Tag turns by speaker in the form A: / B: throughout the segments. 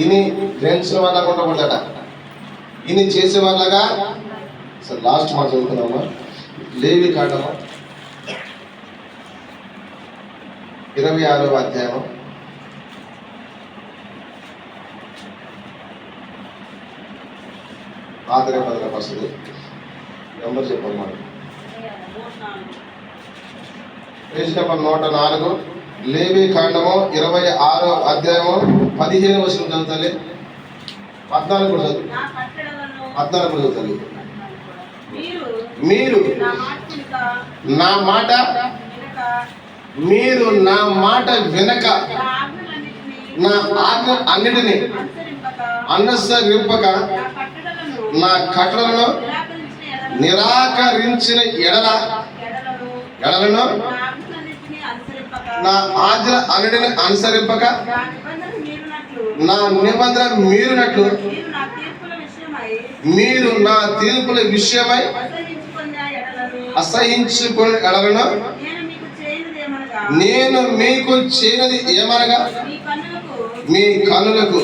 A: ఇని గ్రహించిన వాళ్ళగా ఉండకూడదట, ఇని చేసే వాళ్ళగా. సరే లాస్ట్ మాట చదువుకున్నామా, లేవి కాండము 26వ అధ్యాయం ఆఖరి పదలకు వస్తుంది. నెంబర్ చెప్పమ్మా. పేజ్ నెంబర్ 104, లేవి కాండము 26వ అధ్యాయము 15వ వచనం చదువుతాలి. 14 కూడా చదువు, 14 కూడా చదువుతాలి. మీరు నా మాట వినక నా ఆజ్ఞ అన్నిటినీ అనుసరింపక నా కట్టడలను నిరాకరించిన ఎడలను నా ఆజ్ఞ అన్నిటిని అనుసరింపక నా నిబంధన మీరినట్లు మీరు నా తీర్పుల విషయమై అసహించుకుని ఎడలను నేను మీకు చేయనది ఏమనగా మీ కన్నులకు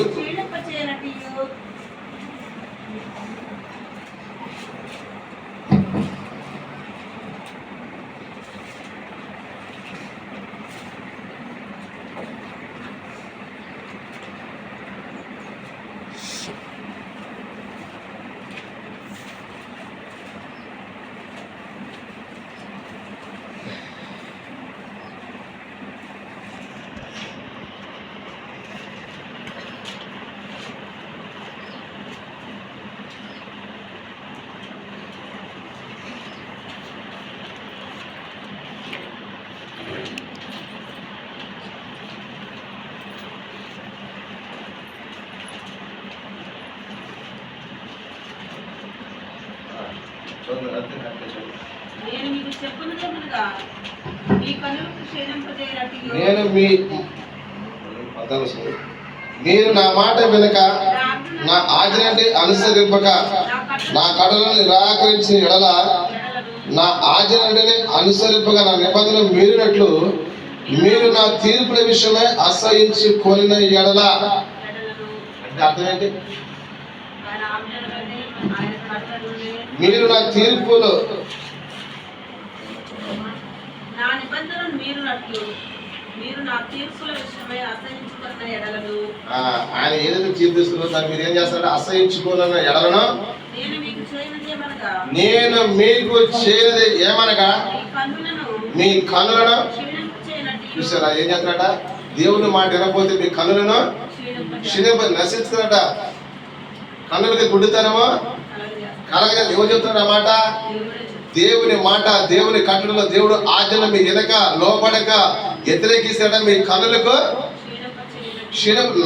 A: మీరు నా మాట వెనుక నా ఆజ్ఞని అనుసరింపక నా కట్టడలను నిరాకరించిన ఎడల నా ఆజ్ఞని అనుసరింపక నా నిబంధన మీరినట్లు మీరు నా తీర్పుల విషయమై అసహించుకొనిన ఎడల. అంటే అర్థం ఏంటి? మీరు నా తీర్పులు ఆయన ఏదైతే తీర్పిస్తున్నారో దాన్ని మీరు ఏం చేస్తారంటే అసహించుకోవాలన్న ఎడలను నేను మీకు చేయనిది ఏమనగా మీ కన్నులను. చూసారా ఏం చేస్తారట? దేవుని మాట వినకపోతే మీ కన్నులను నశిస్తారట. కన్నులకి గుడ్డితనమో కలగ. ఎవరు చెప్తున్నారు ఆ మాట? దేవుని మాట, దేవుని కట్టడలో దేవుడు ఆజ్ఞలు మీ వెనక లోపడక వ్యతిరేకిస్తాడ మీ కన్నులకు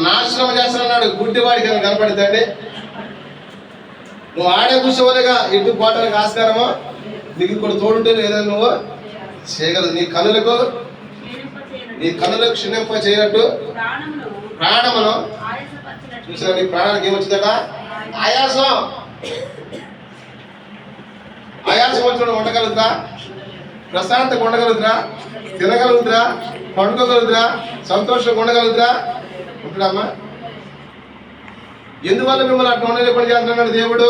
A: నాశనం చేస్తానన్నాడు. గుడ్డివాడికి కనపడుతుంది. నువ్వు ఆడే కూర్చోవాలిగా ఎటు కోటలకు ఆస్కారమో నీకు ఇప్పుడు తోడుంటే ఏదైనా నువ్వు చేయగలదు. నీ కన్నులకు క్షీణింప చేయనట్టు ప్రాణమును. చూసారా నీ ప్రాణానికి ఏమొచ్చిందట? ఆయాసం. ఆయాసం వచ్చిన ఉండగలుగుతా, ప్రశాంతంగా ఉండగలుగుతురా, తినగలుగుతురా, పండుకోగలుగుతురా, సంతోషంగా ఉండగలుగుతురా? ఉంటున్నామా? ఎందువల్ల మిమ్మల్ని అట్లా ఉండలేకుండా చేస్తున్నాడు దేవుడు?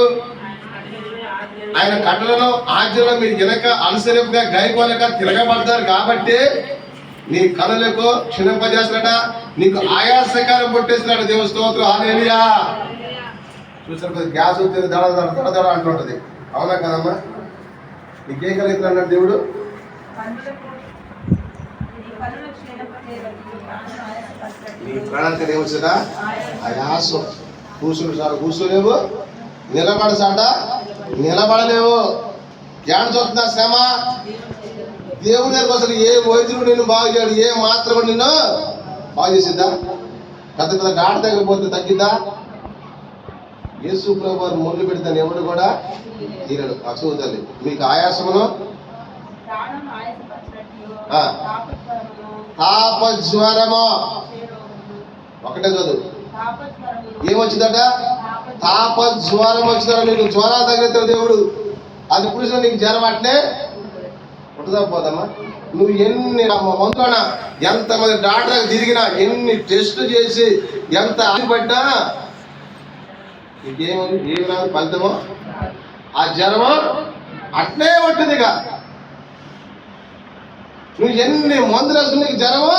A: ఆయన కట్టలను ఆజ్ఞలను మీరు వెనక అనుసరింపగా గైకోనక తిరగబడతారు కాబట్టి నీ కనులకు క్షీణింపజేస్తాడట, నీకు ఆయాసకాలం పుట్టేస్తున్నాడు. దేవుని స్తోత్రం, హల్లెలూయా. చూసారు గ్యాస్ వచ్చేది దడ దడ దడ దడ అంటుంటది. అవునా కదమ్మా? నీకేం కలుగుతున్నాడు దేవుడు? నీ ప్రాణానికి ఏమొచ్చిందా? ఆయాసం. కూర్చోలేవు, నిలబడసాట నిలబడలేవు. ఏడ చూస్తున్నా శ్రమ? దేవుని దగ్గర అసలు ఏ వైద్యుడు నిన్ను బాగు చేయడు, ఏ మాత్రం నిన్ను బాగు చేసిద్దా? పెద్ద పెద్ద డాక్టర్ దగ్గర పోతే తగ్గిద్దా? యేసు ప్రభు వారు మొదలు పెడతాను ఎవడు కూడా తీరడు. అసూతల్లి మీకు ఆయాసమును తాపజ్వరము ఒకటే చదువు. ఏమొచ్చిందట? తాపజ్వరం వచ్చిందా? నీకు జ్వరం తగ్గిస్తాడు దేవుడు. అది పురుషులు నీకు జ్వరం అట్నే ఉంటుందా పోదమ్మా? నువ్వు ఎన్ని మందులోన ఎంతమంది డాక్టర్ తిరిగినా, ఎన్ని టెస్టులు చేసి, ఎంత ఆగిపడ్డా నీకేమని ఏమి రాదు ఫలితమో. ఆ జ్వరము అట్నే ఉంటుందిగా. నువ్వు ఎన్ని మందులు వేసుకుని నీకు జ్వరము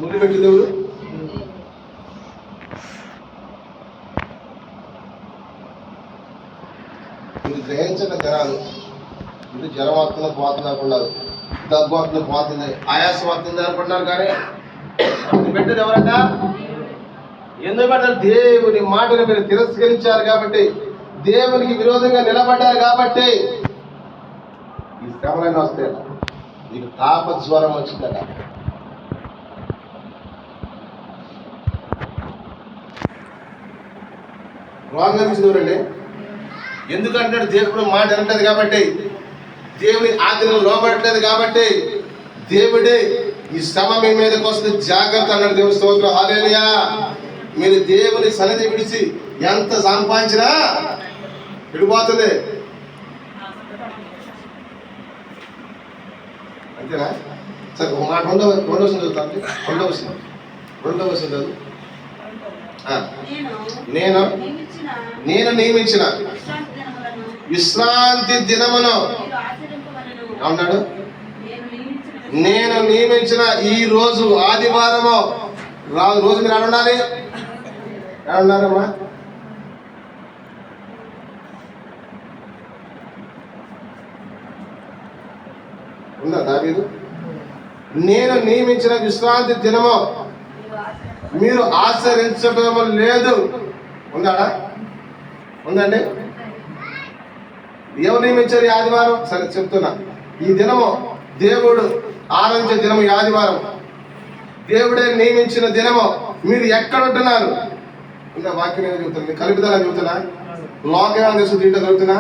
A: ముడి పెట్టి దేవుడు. మీరు గ్రహించిన జనాలు ఇది జ్వరం వస్తుందో పోతుంది అనుకున్నారు, దగ్గు వస్తుందో పోతుంది, ఆయాసం వస్తుంది అనుకుంటున్నారు. కానీ పెట్టేది ఎవరంట? ఎందుకంటే దేవుని మాటను మీరు తిరస్కరించారు కాబట్టి, దేవునికి విరోధంగా నిలబడ్డారు కాబట్టి ఈ శ్రమలైనా వస్తాయి. నీకు తాపజ్వరం వచ్చిందట. రోగం గురించి చూడండి. ఎందుకంటే దేవుడు మాట వినట్లేదు కాబట్టి, దేవుని ఆజ్ఞలు లోబడట్లేదు కాబట్టి, దేవుడే ఈ శ్రమ మీ మీదకి వస్తుంది జాగ్రత్త అన్నాడు. దేవుని స్తోత్రం, హల్లెలూయా. మీరు దేవుని సన్నిధి విడిచి ఎంత సంపాదించినా విడిపోతుంది. అంతేనా? సరే ఒక మాట రెండవ చదువుతాను. రెండవ చదువు. నేను నియమించిన విశ్రాంతి దినమును అన్నాడు. నేను నియమించిన ఈ రోజు ఆదివారము రోజు మీరు అడుండాలి. ఏమన్నారమ్మా? ఉందా దావీదు? నేను నియమించిన విశ్రాంతి దినము మీరు ఆచరించడం లేదు. ఉందాడా? ఉందండి. ఎవరు నియమించారు ఈ ఆదివారం? సరే చెప్తున్నా. ఈ దినము దేవుడు ఆరాధించే దినము ఈ ఆదివారం. దేవుడే నియమించిన దినము. మీరు ఎక్కడ ఉంటున్నారు? ఇంకా వాక్యం ఏమో చెబుతుంది, కలుపుదల చెబుతున్నా, లోకం ఏమో తెలుసు, దీంట్లో చదువుతున్నా.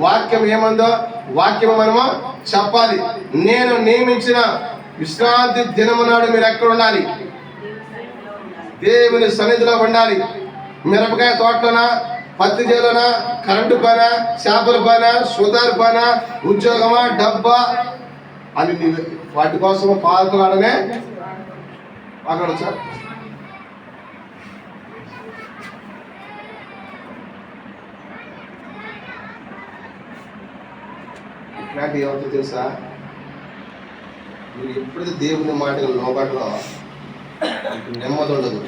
A: వాక్యం ఏమందో వాక్యం మనము చెప్పాలి. నేను నియమించిన విశ్రాంతి దినము నాడు మీరు ఎక్కడ ఉండాలి? దేవుని సన్నిధిలో ఉండాలి. మిరపకాయ తోటలోనా, పత్తి చేలోనా, కరెంటు పైన, చేపల పైన, సుతారు పైన, ఉద్యోగమా, డబ్బా అని వాటి కోసం పాల్గొనాలనే అక్కడ సార్. ఇట్లాంటి ఎవరితో తెలుసా? మీరు ఎప్పుడైతే దేవుని మాటలు లోబడలో నెమ్మది ఉండదు,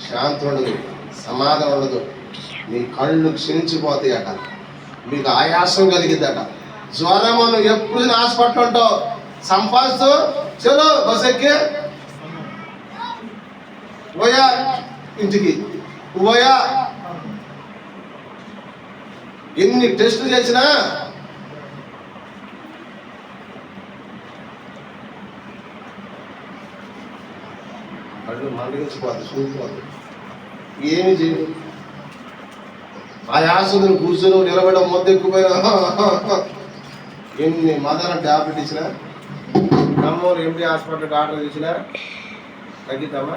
A: శాంతి ఉండదు, సమాధానం ఉండదు. మీ కళ్ళు క్షీణించిపోతాయట, మీకు ఆయాసం కలిగిద్దట, జ్వరము. నువ్వు ఎప్పుడు హాస్పిటల్ ఉంటావు, సంపాదిస్తూ చలో బస్ ఎక్కి పోయా ఇంటికి పోయా. ఎన్ని టెస్టులు చేసినా కళ్ళు మండగించిపోతుంది, చూసిపోతుంది, ఏమి చేయదు. ఆయాసం కూర్చొని నిలబడడం మొద్దు ఎక్కువైనా ఎన్ని మదన టాబ్లెట్ ఇచ్చినా, ఖమ్మంలో ఎండి హాస్పిటల్ డాక్టర్ ఇచ్చినా తగ్గిద్దామా?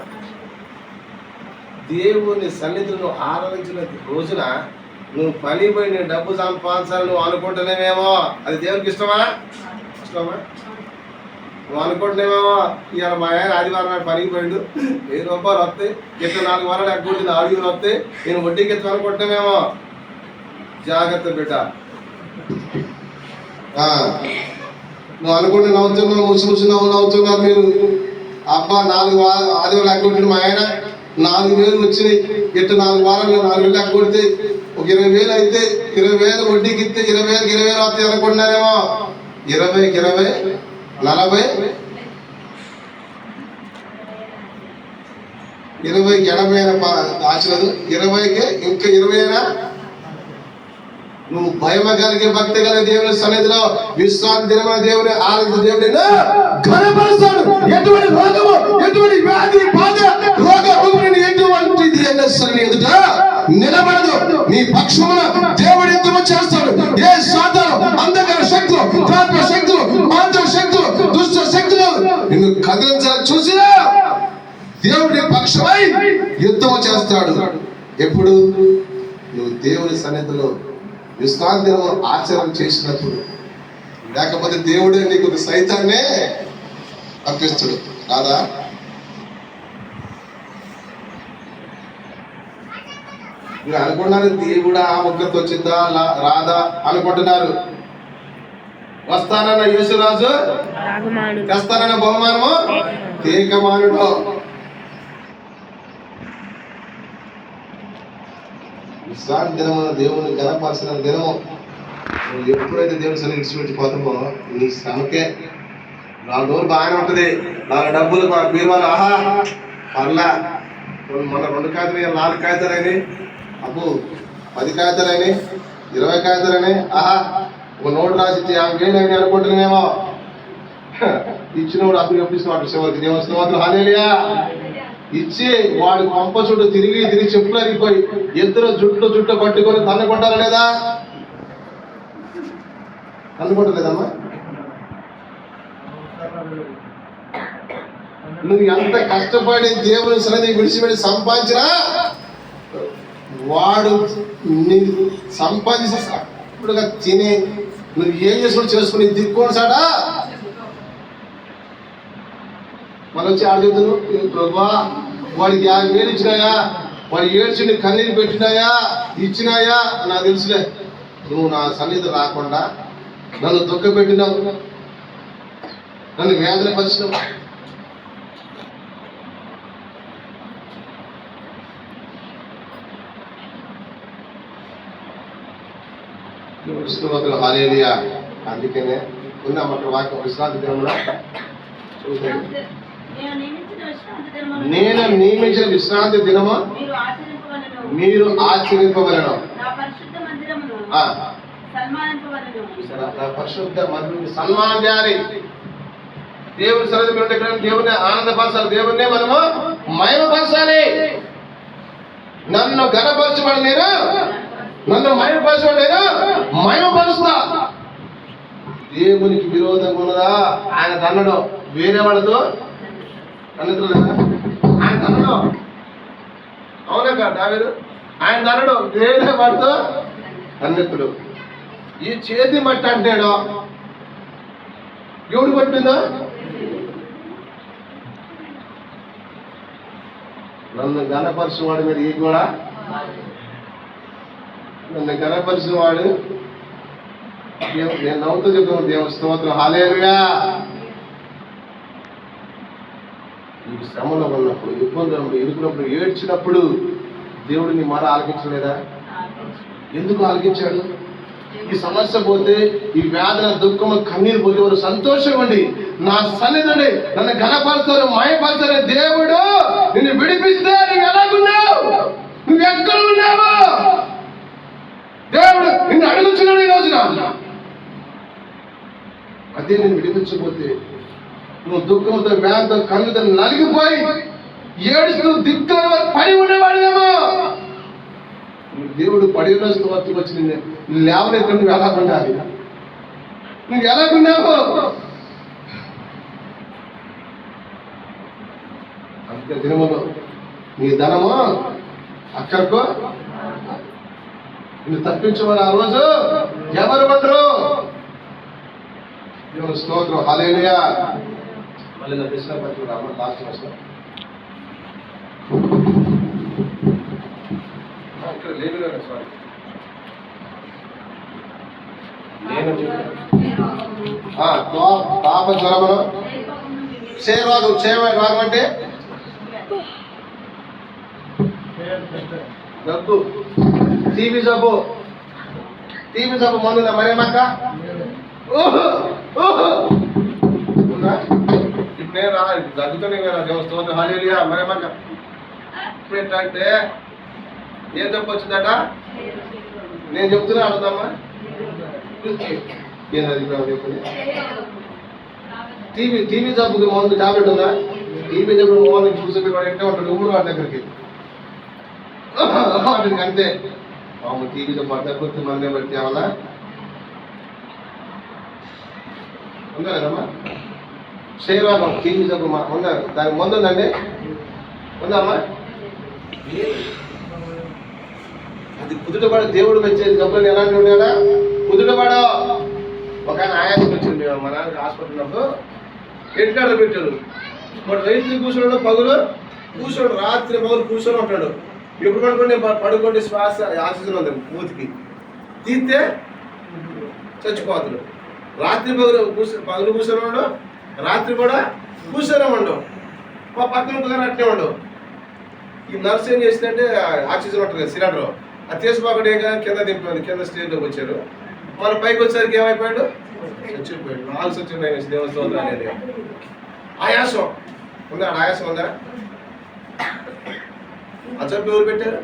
A: దేవుని సన్నిధిలో ఆరాధించిన రోజున నువ్వు పని పోయి నేను డబ్బు సంపాదించాలని నువ్వు అనుకుంటున్నావేమో, అది దేవునికి ఇష్టమా? నువ్వు అనుకుంటున్నావేమో. ఇవాళ మా ఆయన ఆదివారం పనికి పోయిండు, 1000 రూపాయలు వస్తాయి, ఇట్లా 4 వారాలు ఎక్కొట్టింది, 6 వస్తాయి, నేను వడ్డీకి ఎత్తు అనుకుంటున్నావేమో. జాగ్రత్త బిడ్డ. నువ్వు అనుకుంటే నవ్వుతున్నావు, ముసి నవ్వుతున్నారు మీరు. అబ్బా 4 ఆదివారం ఎక్కొట్టిండు మా ఆయన, 4000 వచ్చినాయి, ఇట్లా 4 వారాలు 4000 ఎక్కొడితే ఒక 20,000 అయితే 20,000 వడ్డీకి ఇస్తే 20,000కి 20,000 వస్తాయి అనుకుంటున్నారేమో. 20కి 20, 40, 20కి 80 దాచలేదు, 20కి ఇంకా 20 నువ్వు భయమ కలిగే భక్తి కలిగే దేవుని సన్నిధిలో విశ్రాంతి దినమైన దేవుని ఆరాధించే దేవుడిని ఘనపరుస్తాడు. ఎటువంటి రోగము, ఎటువంటి వ్యాధి, బాధ, రోగ రూపిణి ఎటువంటిది అన్నసరి ఎదుట నిలబడదు. నీ పక్షమున దేవుడు యుద్ధము చేస్తాడు. ఏ సాతాను, అంధకార శక్తులు, దురాత్మ శక్తులు, మాంత్రిక శక్తులు, దుష్ట శక్తులు నిన్ను కదిలించాలని చూసినా దేవుడి పక్షమై యుద్ధము చేస్తాడు. ఎప్పుడు నువ్వు దేవుని సన్నిధిలో విశ్రాంతి దినము ఆచరణ చేసినప్పుడు లేకపోతే దేవుడే నీకు సైతాన్నే పంపిస్తాడు. కాదా? మీరు అనుకుంటున్నారు దేవుడా ముగ్గురితో వచ్చిందా రాదా అనుకుంటున్నారు. వస్తానన్న యేసురాజు, తెస్తానన్న బహుమానము తీకమానుడు. విశ్రాంతి దినము దేవుని గణపరచిన దినము. నువ్వు ఎప్పుడైతే దేవుని సన్నిధి విడిచిపెట్టిపోతామో నీ శ్రమకే. 4 రోజులు బాగానే ఉంటుంది, 4 డబ్బులు బీరువాలు ఆహా పర్లా. మొన్న 2 కాగితాలు 4 కాగితాలని, అబ్బు 10 కాగితాలని, 20 కాగితాలని, ఆహా ఒక నోటు రాసి 50,000 అయినా అనుకుంటున్నామేమో. ఇచ్చినోడు అప్పుడు పంపిస్తున్నాడు శివకి. దేవస్థ మాత్రం హల్లెలూయా. ఇచ్చి వాడు పంప చుట్టూ తిరిగి చెప్పులు అరిగిపోయి ఇద్దరు జుట్టు పట్టుకొని తన్నుకుంటారా లేదా? తన్నుకుంటలేదమ్మా? నువ్వు ఎంత కష్టపడి దేవుని సన్నిధి విడిచిపెట్టి సంపాదించినా వాడు నీ సంపాదించి అప్పుడుగా తిని నువ్వు ఏం చేసుకుని దిక్కోసాడా మళ్ళీ వచ్చి ఆడుతున్నావు. ప్రభా వాడికి 50,000 ఇచ్చినాయా, వాడు ఏడ్చి కన్నీరు పెట్టినాయా, ఇచ్చినాయా? నాకు తెలుసులే, నువ్వు నా సన్నిధి రాకుండా నన్ను దుఃఖపెట్టినావు, నన్ను వేదన పరిచినావు. విష్ణువతులు హల్లెలూయా. అందుకనే ఉన్నాం అక్కడ వాక్యం. విశ్రాంతి దినమున నేను నియమించిన విశ్రాంతి దినము మీరు ఆచరింపవలెను. పరిశుద్ధ మందిరాన్ని సన్మానం చేయాలి. దేవుని సన్నిధిలో దేవుని ఆనందపరచాలి, దేవుణ్ణి మనము మహిమపరచాలి. నన్ను ఘనపరచబడి నేను, నన్ను మహిమపరచబడి నేను మహిమపరుస్తా. దేవునికి విరోధంగా ఉన్నదా? ఆయన తన్నడు వేరే వాళ్ళతో తన్నుతులు లేదా? ఆయన తన్నడు, అవునా కాదు దావీదు? ఆయన తన్నడు వేరే వాడితో తన్నెత్తుడు. ఈ చేతి మట్టి అంటాడు ఎవడు పట్టిందో? నన్ను ఘనపరిచిన వాడి మీద ఈ కూడా, నన్ను ఘనపరిచిన వాడు నేను నవ్వుతూ చెప్తున్నాను. దేవుని స్తోత్రం హల్లెలూయా. ఈ శ్రమలో ఉన్నప్పుడు, ఇబ్బందులు ఎదుర్కొన్నప్పుడు, ఏడ్చినప్పుడు దేవుడిని మాట ఆలకించలేదా? ఎందుకు ఆలకించాడు? ఈ సమస్య పోతే, ఈ వేదన దుఃఖము కన్నీరు పోతే వారు సంతోషంగా ఉండి నా సన్నిధిని నన్ను ఘనపరుస్తారు, మహిమపరుస్తారు. దేవుడు నిన్ను విడిపిస్తే నువ్వు ఎలాగున్నావు, నువ్వు ఎక్కడ ఉన్నావు? దేవుడు నిన్ను అడుగుతున్నాడు ఈ రోజున. అదే నేను విడిపించకపోతే నువ్వు దుఃఖంతో వేదతో కన్నుతో నలిగిపోయి ఏడుస్తూ దిక్కున పడి ఉండేవాడేమో. దేవుడు పడిన స్తోత్రం వచ్చి నిన్ను లేవనెత్తి నువ్వు ఎలా ఉండాలి, నువ్వు ఎలాగున్నావు? అంతే దినములో నీ ధనము అక్కడికో నిన్ను తప్పించమని ఆ రోజు ఎవరు ఉండరు. దేవుని స్తోత్రం హల్లెలూయా. మళ్ళీ నా ప్రశ్న పత్రిక రామ లాస్ట్ వర్షం ఇక్కడ లేదు. సారీ నేను పాప జ్వరమును క్షయరోగం అంటే దగ్గు, టీబీ జబ్బు మందుందా మరేమక్క? ఇప్పుడు నేను రా దగ్గుతానే కదా. దేవస్థానం హల్లెలూయా. మరేమక్క ఇప్పుడు ఏంటంటే ఏం జబ్బు వచ్చిందట? నేను చెప్తున్నా అడుగుతామా? టీబీ జబ్బుకి మందు టాబ్లెట్ ఉందా? టీబీ జబ్బు మార్నింగ్ కూర్చోబెట్టి వాడు ఎట్టే ఉంటాడు ఊరు వాడి దగ్గరికి వాటికి అంతే. మామూలు టీబీ జబ్బు దగ్గర మందే బట్టి ఏమన్నా ఉందా లేదమ్మా? క్షయరోగం టీబీ జబ్బు ఉందా? దానికి మందు ఉందండి, ఉందమ్మా? అది కుదుటపడ దేవుడు వచ్చే జబ్బులు ఎలాంటి ఉన్నాడా? కుదుటపడ ఒక ఆయన ఆయాసం వచ్చింది. మేము మా నాన్నకి హాస్పిటల్ ఉన్నప్పుడు ఎట్లా పెట్టారు. వాడు రైతు కూర్చోడు, పగులు కూర్చోడు, రాత్రి పగులు కూర్చొని ఉంటాడు. ఎప్పుడు పడుకోండి పడుకోండి, శ్వాస ఆక్సిజన్ ఉంది మూతికి, తీస్తే చచ్చిపోతాడు. రాత్రి పగులు కూర్చొని ఉండవు, రాత్రి కూడా కూర్చొనే ఉండవు. మా పక్కన కుదర అట్నే ఉండవు. ఈ నర్స్ ఏం చేసిందంటే ఆక్సిజన్ ఉంటుంది కదా సిలిండర్, అది తీసుకోకుండా కింద దింపాడు. కింద స్టేజ్లోకి వచ్చారు. మన పైకి వచ్చేసరికి ఏమైపోయాడు, చచ్చిపోయాడు. 4 సంవత్సరాలు దేవస్థానం అనేది. ఆయాసం ఉందా? ఆయాసం ఉందా? ఆ జబ్బు ఎవరు పెట్టారు?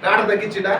A: నాట తగ్గించిందా?